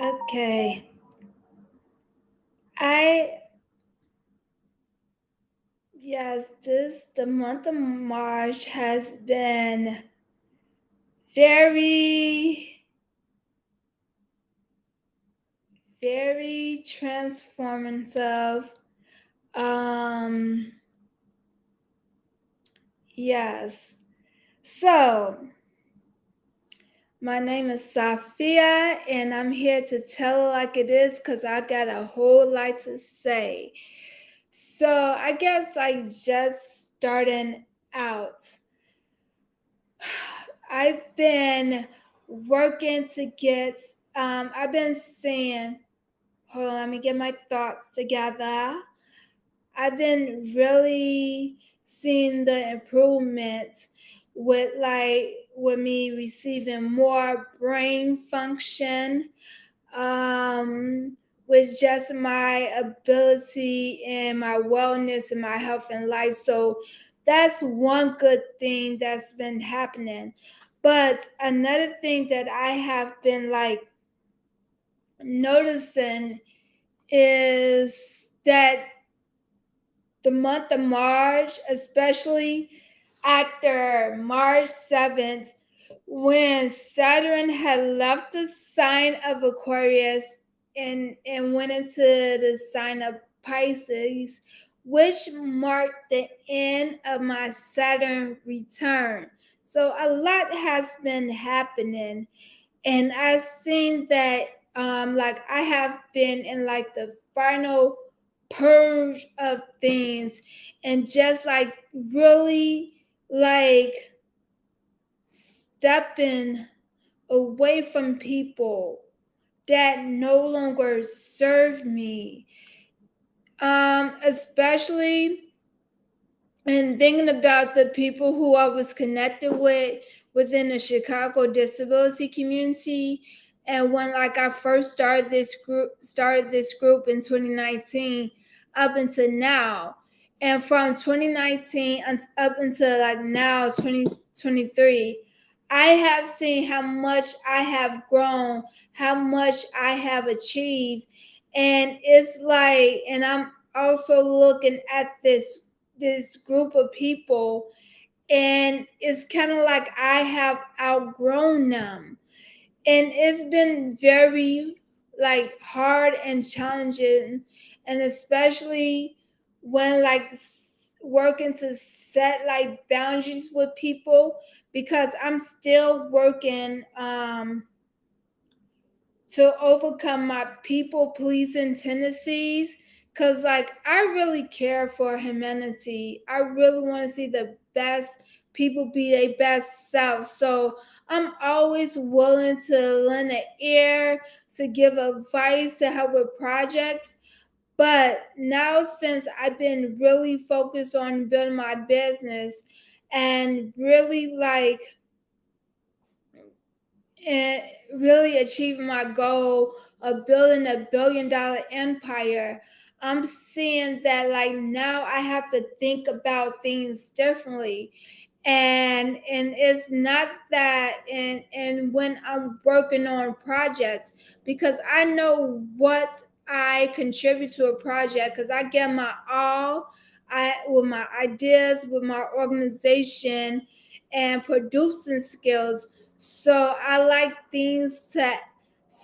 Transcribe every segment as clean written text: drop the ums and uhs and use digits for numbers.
Okay. I yes, this the month of March has been very very transformative. Um yes. So, my name is Safia and I'm here to tell it like it is cuz I got a whole lot to say. So, I guess like just starting out. I've been working to get, I've been seeing, hold on, let me get my thoughts together. I've been really seeing the improvements with me receiving more brain function, um, with just my ability and my wellness and my health and life. So that's one good thing that's been happening. But another thing that I have been like noticing is that the month of March, especially after March 7th, when Saturn had left the sign of Aquarius and went into the sign of Pisces, which marked the end of my Saturn return. So a lot has been happening, and I've seen that like I have been in like the final purge of things and just like really like stepping away from people that no longer serve me, especially and thinking about the people who I was connected with within the Chicago disability community. And when like I first started this group in 2019 up until now. And from 2019 up until like now 2023, I have seen how much I have grown, how much I have achieved. And it's like, and I'm also looking at this group of people, and it's kind of like I have outgrown them, and it's been very like hard and challenging, and especially when like working to set like boundaries with people, because I'm still working to overcome my people pleasing tendencies, because like I really care for humanity. I really want to see the best people be their best self. So I'm always willing to lend an ear, to give advice, to help with projects. But now, since I've been really focused on building my business and really like and really achieving my goal of building a $1 billion empire, I'm seeing that like now I have to think about things differently. And it's not that, and when I'm working on projects, because I know what I contribute to a project, because I get my all, I with my ideas, with my organization and producing skills. So I like things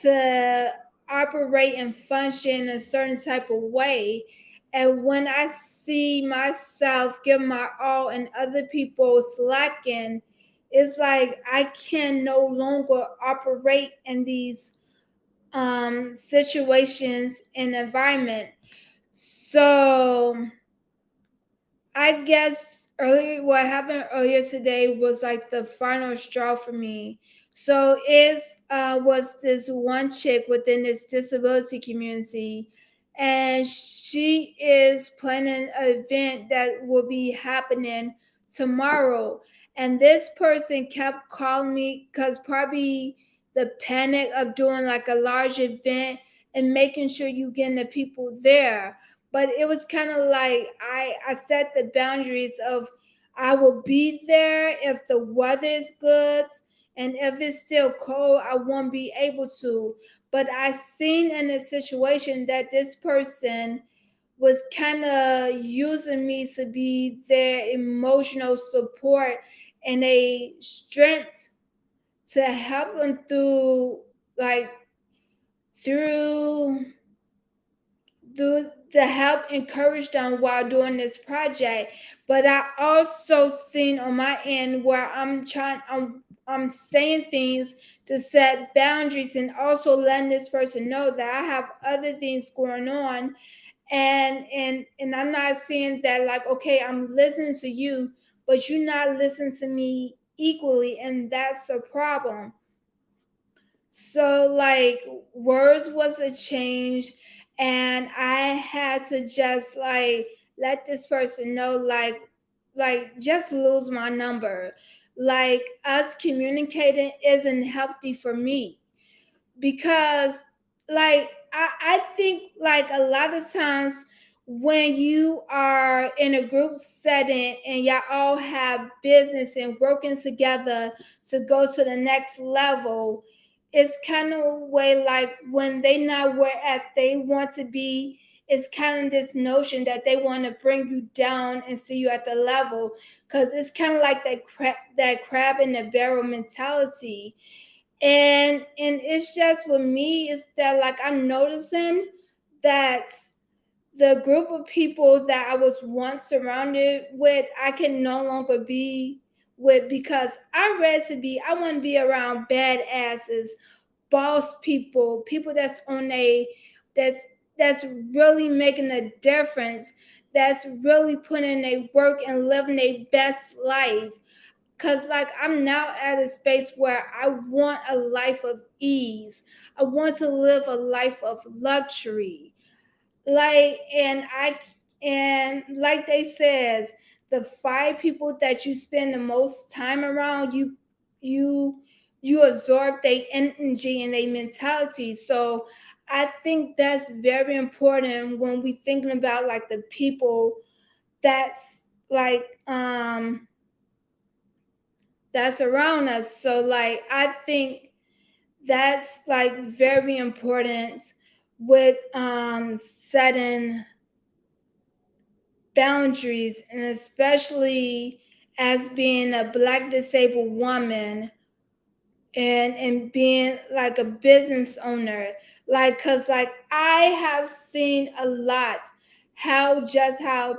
to operate and function in a certain type of way. And when I see myself give my all and other people slacking, it's like I can no longer operate in these situations and environment. So I guess earlier what happened earlier today was like the final straw for me. So it's was this one chick within this disability community, and she is planning an event that will be happening tomorrow. And this person kept calling me because probably the panic of doing like a large event and making sure you getting the people there. But it was kind of like I set the boundaries of I will be there if the weather is good and if it's still cold, I won't be able to. But I seen in a situation that this person was kind of using me to be their emotional support and a strength to help them like through to help encourage them while doing this project. But I also seen on my end where I'm saying things to set boundaries and also letting this person know that I have other things going on, and I'm not saying that like, okay, I'm listening to you, but you're not listening to me equally, and that's a problem. So like words was a change, and I had to just like let this person know like just lose my number. Like us communicating isn't healthy for me, because I think like a lot of times when you are in a group setting and y'all all have business and working together to go to the next level, it's kind of way like when they not where at they want to be, it's kind of this notion that they want to bring you down and see you at the level, because it's kind of like that crab in the barrel mentality. And it's just with me is that like I'm noticing that the group of people that I was once surrounded with, I can no longer be with, because I'm ready to be, I want to be around badasses, boss people, people that's on a that's that's really making a difference, that's really putting in a work and living a best life. Cause like I'm now at a space where I want a life of ease. I want to live a life of luxury. Like and like they says, the five people that you spend the most time around, you you absorb their energy and their mentality. So I think that's very important when we thinking about like the people that's that's around us. So like I think that's like very important with setting boundaries, and especially as being a Black disabled woman, and being like a business owner, like because like I have seen a lot how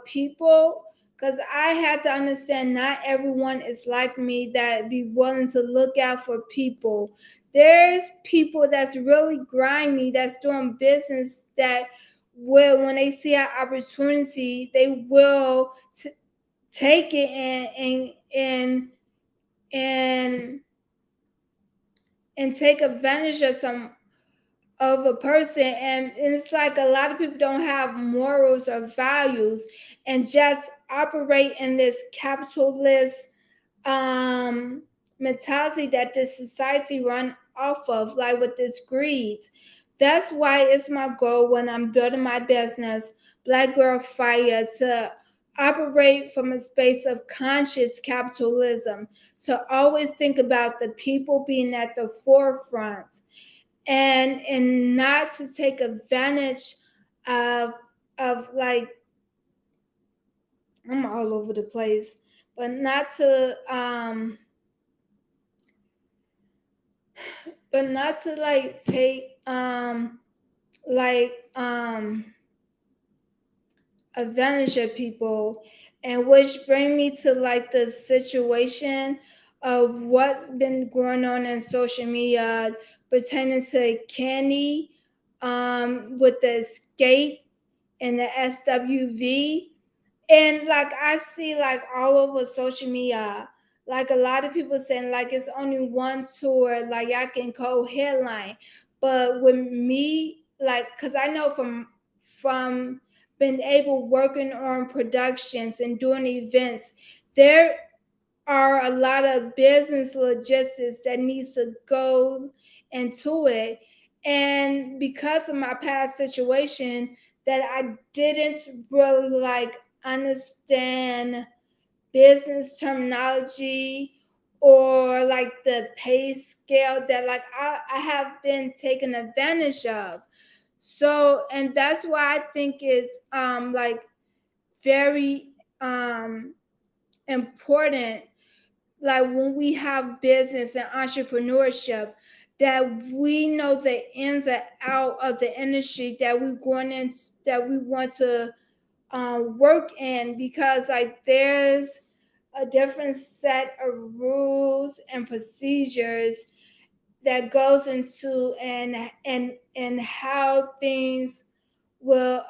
people, because I had to understand not everyone is like me that be willing to look out for people. There's people that's really grimy, that's doing business, that will when they see an opportunity they will take it and and take advantage of some of a person. And it's like a lot of people don't have morals or values and just operate in this capitalist um mentality that this society run off of, like with this greed. That's why it's my goal when I'm building my business, Black Girl Fire, to operate from a space of conscious capitalism, to always think about the people being at the forefront, and not to take advantage of like, I'm all over the place, but not to like take like advantage of people. And which bring me to like the situation of what's been going on in social media pertaining to Kenny, with the escape and the SWV. And like I see like all over social media, like a lot of people saying like it's only one tour, like I can co-headline. But with me, like, cause I know from being able working on productions and doing events, there are a lot of business logistics that needs to go into it. And because of my past situation, that I didn't really like understand business terminology or like the pay scale that like I have been taken advantage of. So, and that's why I think is like very important, like when we have business and entrepreneurship, that we know the ins and out of the industry that we're going in, that we want to work in, because like there's a different set of rules and procedures that goes into and how things will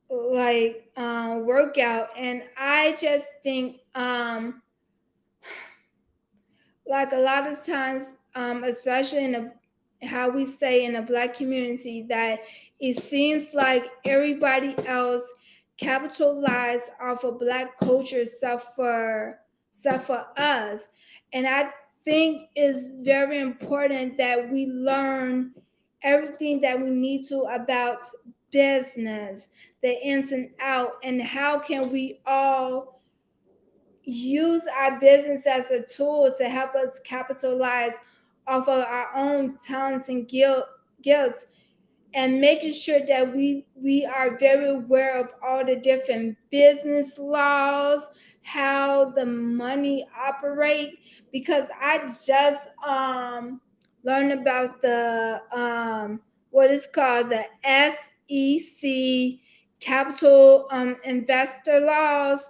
work out. And I just think like a lot of times, especially in how we say in the Black community, that it seems like everybody else capitalize off of Black culture except for us. And I think it's very important that we learn everything that we need to about business, the ins and out, and how can we all use our business as a tool to help us capitalize off of our own talents and gifts, and making sure that we are very aware of all the different business laws, how the money operate. Because I just learned about the what is called the SEC capital investor laws,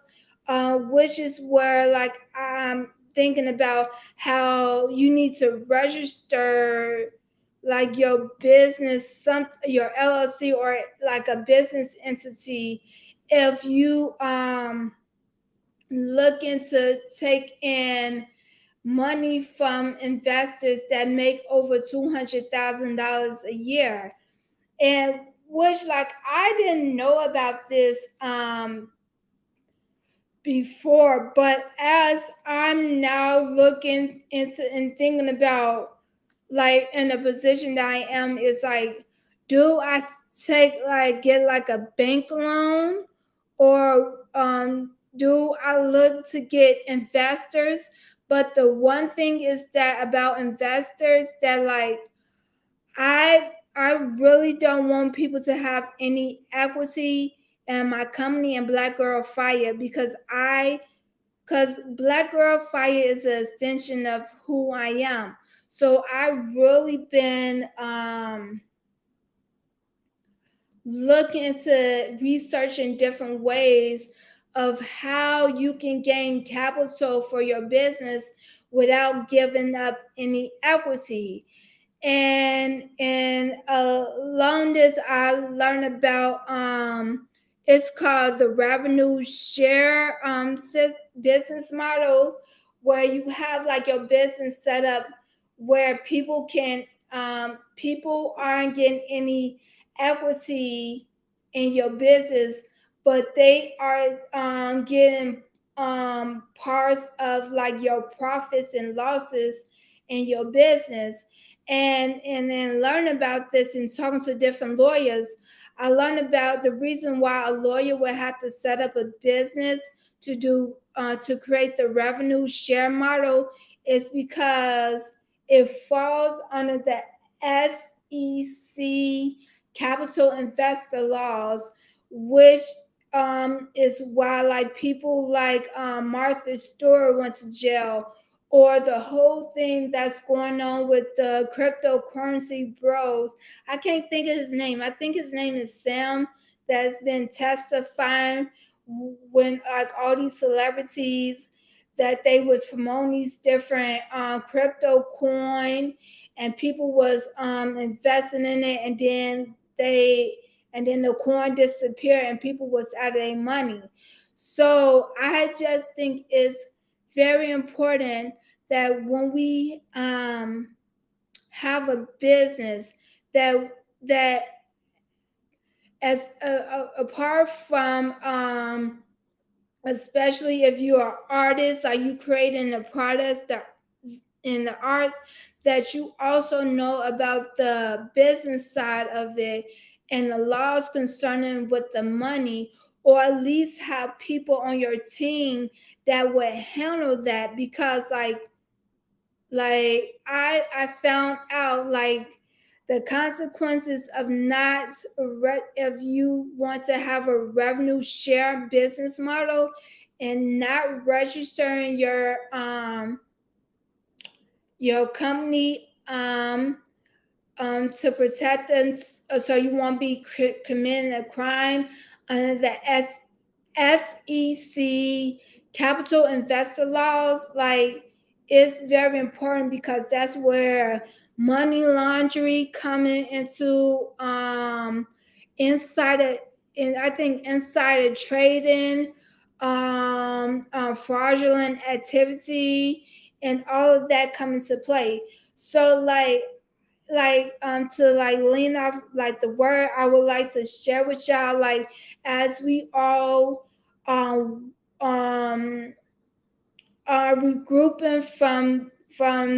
which is where like I'm thinking about how you need to register like your business, some your LLC or like a business entity, if you looking to take in money from investors that make over $200,000 a year. And which like I didn't know about this before, but as I'm now looking into and thinking about like in the position that I am, is like, do I take like get like a bank loan, or do I look to get investors? But the one thing is that about investors, that like I really don't want people to have any equity in my company and Black Girl Fire, because Black Girl Fire is an extension of who I am. So I really been looking into researching different ways of how you can gain capital for your business without giving up any equity. And along this I learned about it's called the revenue share business model, where you have like your business set up where people aren't getting any equity in your business, but they are getting parts of like your profits and losses in your business. And then learn about this and talking to different lawyers, I learned about the reason why a lawyer would have to set up a business to create the revenue share model, is because it falls under the SEC capital investor laws, which is why like people like Martha Stewart went to jail, or the whole thing that's going on with the cryptocurrency bros. I can't think of his name. I think his name is Sam, that's been testifying when like all these celebrities that they was promoting these different crypto coin, and people was investing in it, and then the coin disappeared and people was out of their money. So I just think it's very important that when we have a business, that as apart from especially if you are artists, like you creating the products that in the arts, that you also know about the business side of it, and the laws concerning with the money, or at least have people on your team that would handle that. Because I found out like the consequences of not if you want to have a revenue share business model and not registering your company to protect them, so you won't be committing a crime under the SEC capital investor laws. Like, it's very important because that's where money laundering coming into insider, and I think insider trading, fraudulent activity, and all of that come into play. So to like lean off like the word I would like to share with y'all, like as we all um um are regrouping from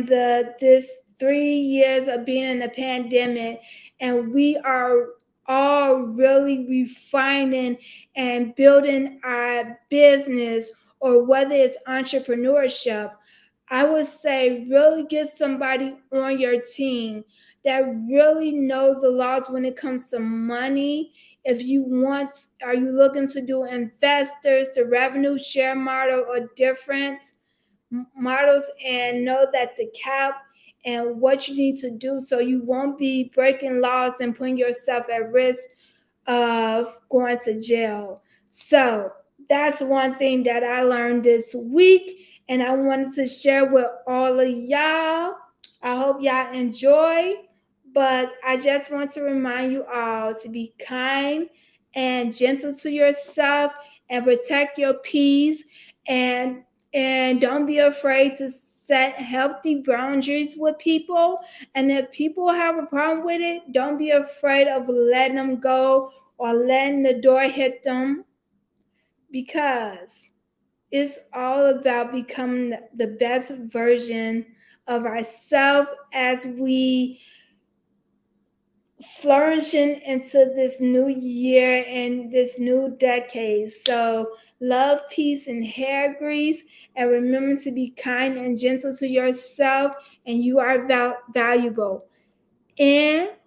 the this 3 years of being in the pandemic, and we are all really refining and building our business, or whether it's entrepreneurship, I would say really get somebody on your team that really know the laws when it comes to money. If you want, are you looking to do investors, the revenue share model, or different models, and know that the cap and what you need to do so you won't be breaking laws and putting yourself at risk of going to jail. So that's one thing that I learned this week, and I wanted to share with all of y'all. I hope y'all enjoy, but I just want to remind you all to be kind and gentle to yourself and protect your peace, and don't be afraid to set healthy boundaries with people. And if people have a problem with it, don't be afraid of letting them go or letting the door hit them, because it's all about becoming the best version of ourselves as we flourishing into this new year and this new decade. So love, peace, and hair grease, and remember to be kind and gentle to yourself, and you are valuable. And